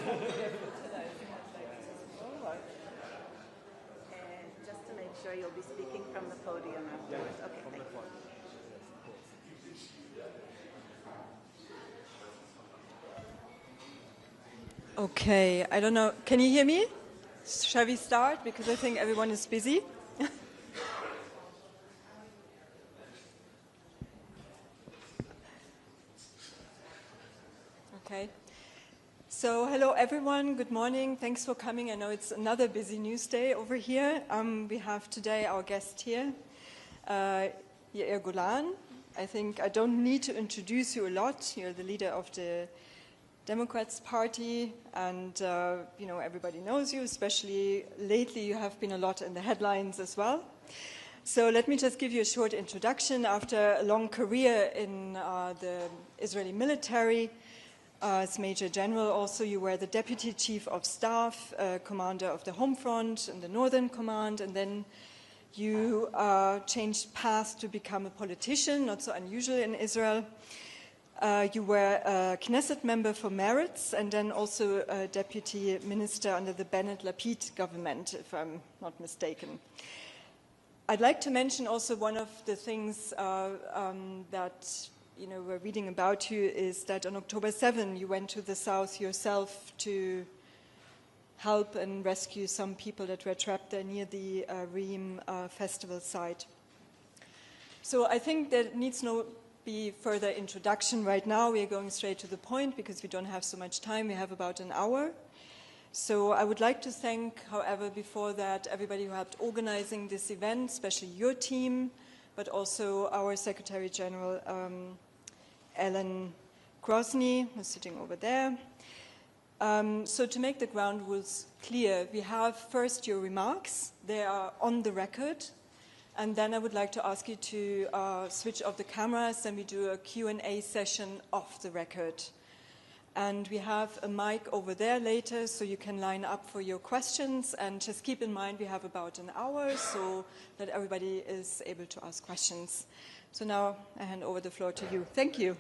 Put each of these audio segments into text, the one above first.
Just to make sure you'll be speaking from the podium afterwards. Okay, thank you. Okay, I don't know. Can you hear me? Shall we start? Because I think everyone is busy. Okay. So hello everyone, good morning, thanks for coming. I know it's another busy news day over here. We have today our guest here, Yair Golan. I think I don't need to introduce you a lot. You're the leader of the Democrats Party, and you know, everybody knows you, especially lately you have been a lot in the headlines as well. So let me just give you a short introduction. After a long career in the Israeli military, as Major General also, you were the Deputy Chief of Staff, Commander of the Home Front in the Northern Command, and then you changed path to become a politician, not so unusual in Israel. You were a Knesset member for Meretz, and then also a Deputy Minister under the Bennett-Lapid government, if I'm not mistaken. I'd like to mention also one of the things that we're reading about you is that on October 7, you went to the south yourself to help and rescue some people that were trapped there near the Reem festival site. So I think there needs no be further introduction right now. We are going straight to the point because we don't have so much time. We have about an hour. So I would like to thank, however, before that, everybody who helped organizing this event, especially your team, but also our Secretary General, Ellen Grosny, who's sitting over there. So to make the ground rules clear, we have first your remarks. They are on the record. And then I would like to ask you to switch off the cameras, and we do a Q&A session off the record. And we have a mic over there later, so you can line up for your questions. And just keep in mind, we have about an hour, so that everybody is able to ask questions. So now I hand over the floor to you. Thank you.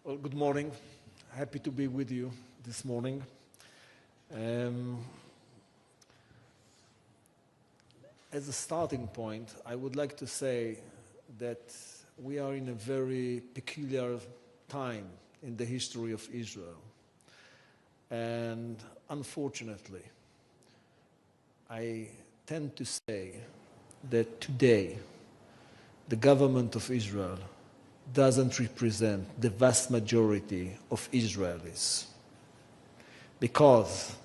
Well, good morning. Happy to be with you this morning. As a starting point, I would like to say that we are in a very peculiar time in the history of Israel. And unfortunately, I tend to say that today, the government of Israel doesn't represent the vast majority of Israelis. Because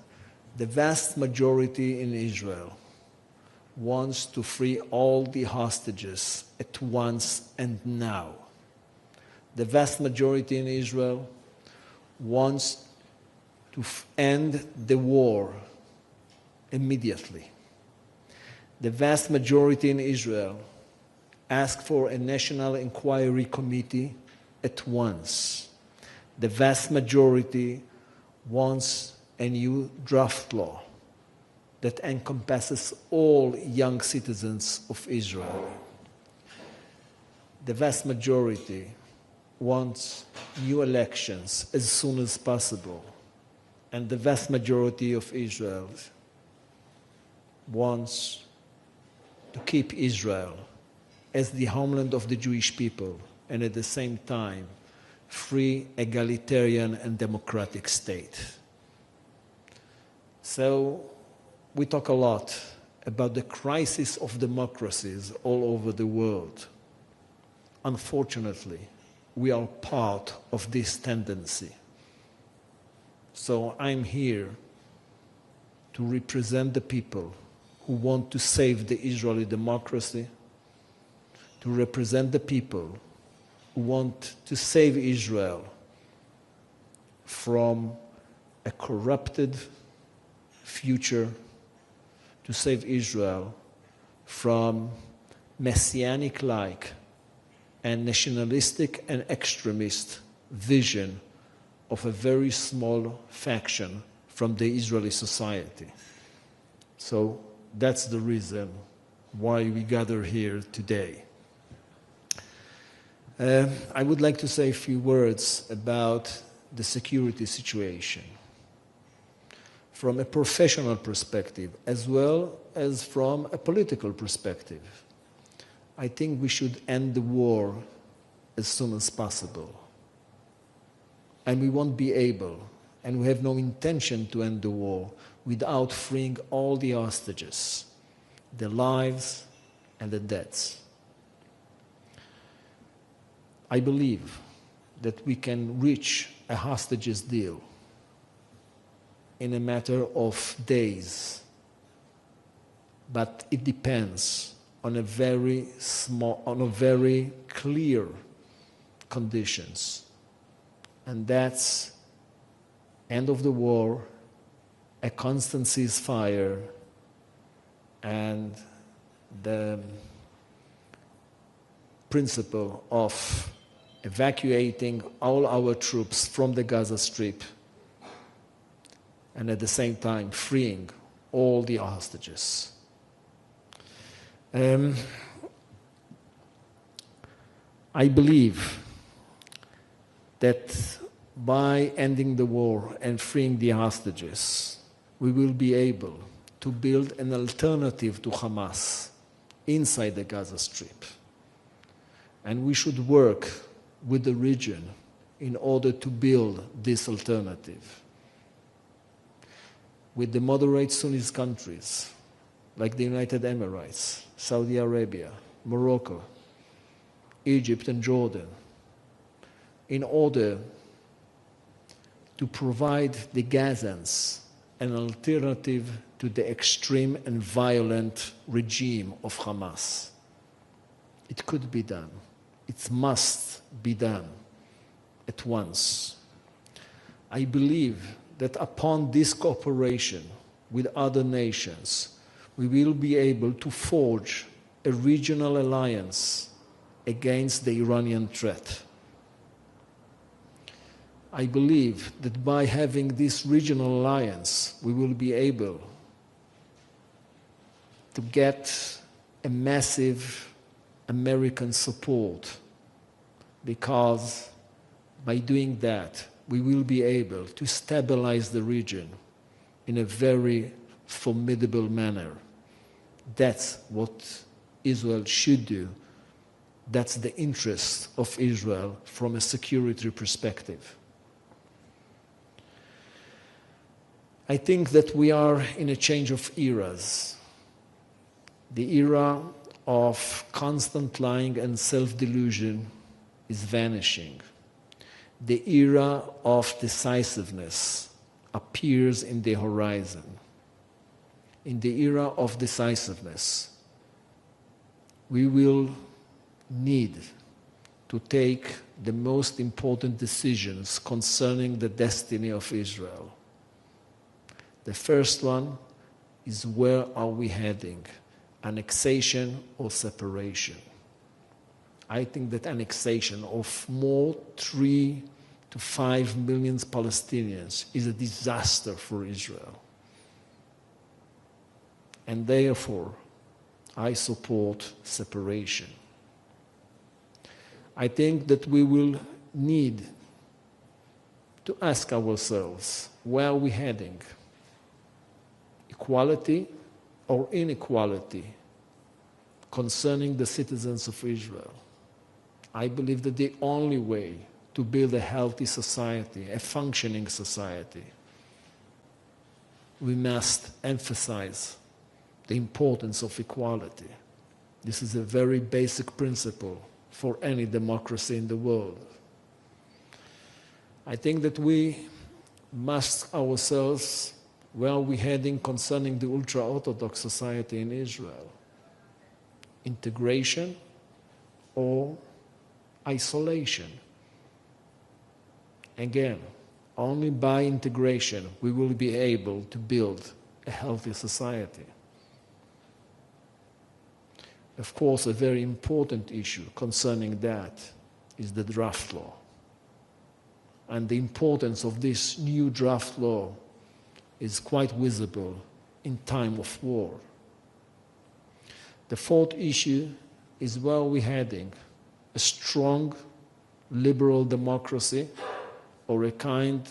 the vast majority in Israel wants to free all the hostages at once and now. The vast majority in Israel wants to end the war immediately. The vast majority in Israel asks for a national inquiry committee at once. The vast majority wants a new draft law that encompasses all young citizens of Israel. The vast majority wants new elections as soon as possible. And the vast majority of Israel wants to keep Israel as the homeland of the Jewish people, and at the same time, free, egalitarian, and democratic state. So we talk a lot about the crisis of democracies all over the world. Unfortunately, we are part of this tendency. So I'm here to represent the people who want to save the Israeli democracy, to represent the people who want to save Israel from a corrupted future, to save Israel from messianic-like and nationalistic and extremist vision of a very small faction from the Israeli society. So that's the reason why we gather here today. I would like to say a few words about the security situation from a professional perspective as well as from a political perspective. I think we should end the war as soon as possible. And we won't be able, and we have no intention to end the war without freeing all the hostages, the lives and the deaths. I believe that we can reach a hostages deal in a matter of days, but it depends on a very clear conditions, and that's end of the war, a constant ceasefire, and the principle of evacuating all our troops from the Gaza Strip and at the same time freeing all the hostages. I believe that by ending the war and freeing the hostages, we will be able to build an alternative to Hamas inside the Gaza Strip. And we should work with the region in order to build this alternative. With the moderate Sunni countries, like the United Emirates, Saudi Arabia, Morocco, Egypt and Jordan, in order to provide the Gazans an alternative to the extreme and violent regime of Hamas. It could be done. It must be done at once. I believe that upon this cooperation with other nations, we will be able to forge a regional alliance against the Iranian threat. I believe that by having this regional alliance, we will be able to get a massive American support, because by doing that, we will be able to stabilize the region in a very formidable manner. That's what Israel should do. That's the interest of Israel from a security perspective. I think that we are in a change of eras. The era of constant lying and self-delusion is vanishing. The era of decisiveness appears in the horizon. In the era of decisiveness, we will need to take the most important decisions concerning the destiny of Israel. The first one is, where are we heading? Annexation or separation? I think that annexation of more 3 to 5 million Palestinians is a disaster for Israel. And therefore, I support separation. I think that we will need to ask ourselves, where are we heading? Equality or inequality concerning the citizens of Israel? I believe that the only way to build a healthy society, a functioning society, we must emphasize the importance of equality. This is a very basic principle for any democracy in the world. I think that we must ask ourselves, where are we heading concerning the ultra-Orthodox society in Israel? Integration or isolation? Again, only by integration we will be able to build a healthy society. Of course, a very important issue concerning that is the draft law. And the importance of this new draft law is quite visible in time of war. The fourth issue is, where are we heading a strong liberal democracy or a kind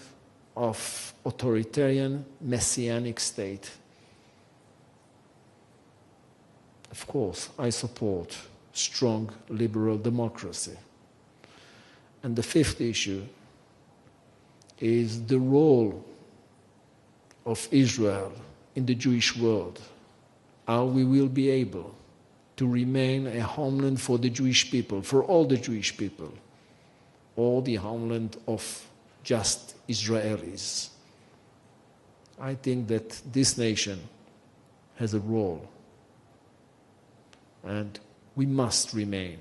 of authoritarian messianic state? Of course, I support strong liberal democracy. And the fifth issue is the role of Israel in the Jewish world, how we will be able to remain a homeland for the Jewish people, for all the Jewish people, or the homeland of just Israelis. I think that this nation has a role, and we must remain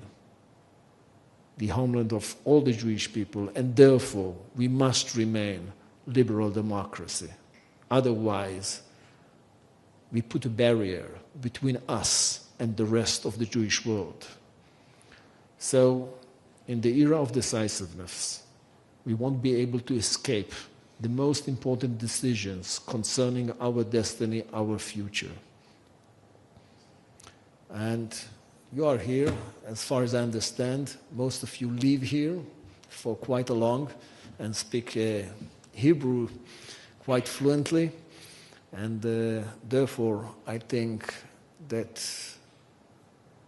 the homeland of all the Jewish people, and therefore we must remain liberal democracy. Otherwise, we put a barrier between us and the rest of the Jewish world. So, in the era of decisiveness, we won't be able to escape the most important decisions concerning our destiny, our future. And you are here, as far as I understand. Most of you live here for quite a long and speak Hebrew quite fluently. And therefore, I think that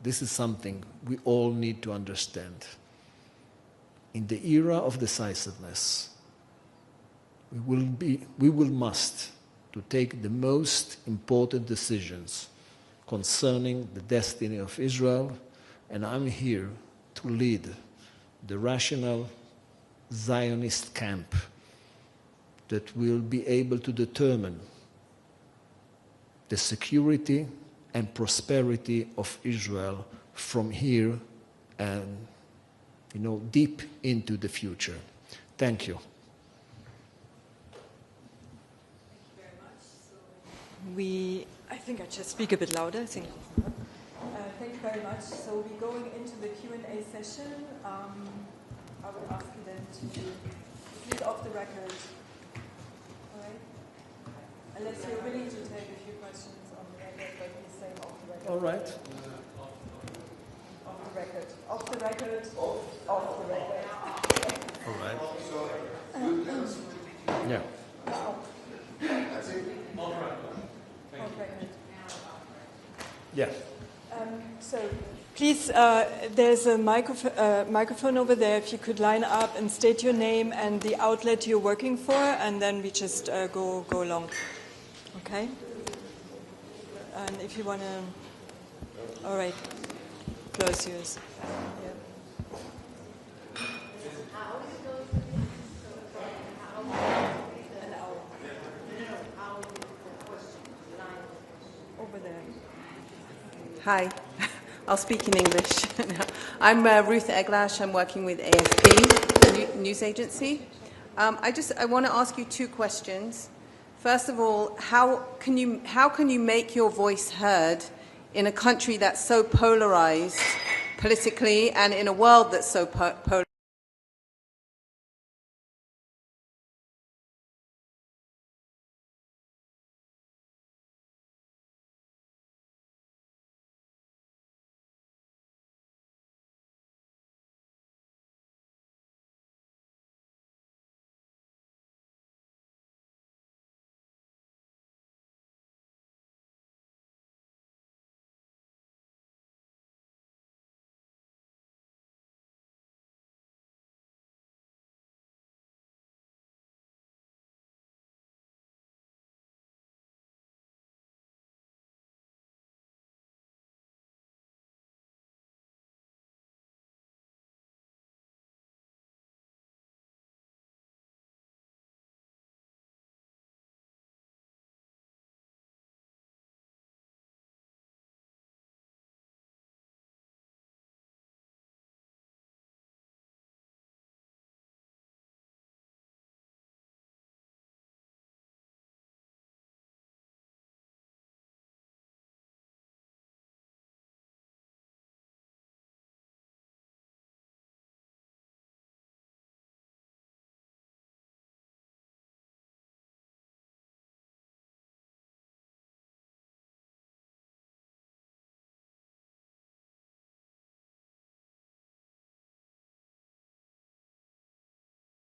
this is something we all need to understand. In the era of decisiveness, we must to take the most important decisions concerning the destiny of Israel, and I'm here to lead the rational Zionist camp that will be able to determine the security and prosperity of Israel from here and, deep into the future. Thank you. I think I just speak a bit louder. I think. Thank you very much. So we're going into the Q&A session. I would ask you then to read off the record. All right? Unless you're willing to take a few questions on the record, but please say off the record. All right. Off the record. Off the record. Off the record. All right. Yeah. Yeah. So please, there's a microphone over there. If you could line up and state your name and the outlet you're working for, and then we just go along. Okay? And if you want to... All right. Floor is yours. Yeah. Over there. Hi, I'll speak in English. I'm Ruth Eglash. I'm working with AFP, news agency. I want to ask you two questions. First of all, how can you make your voice heard in a country that's so polarized politically and in a world that's so polarized?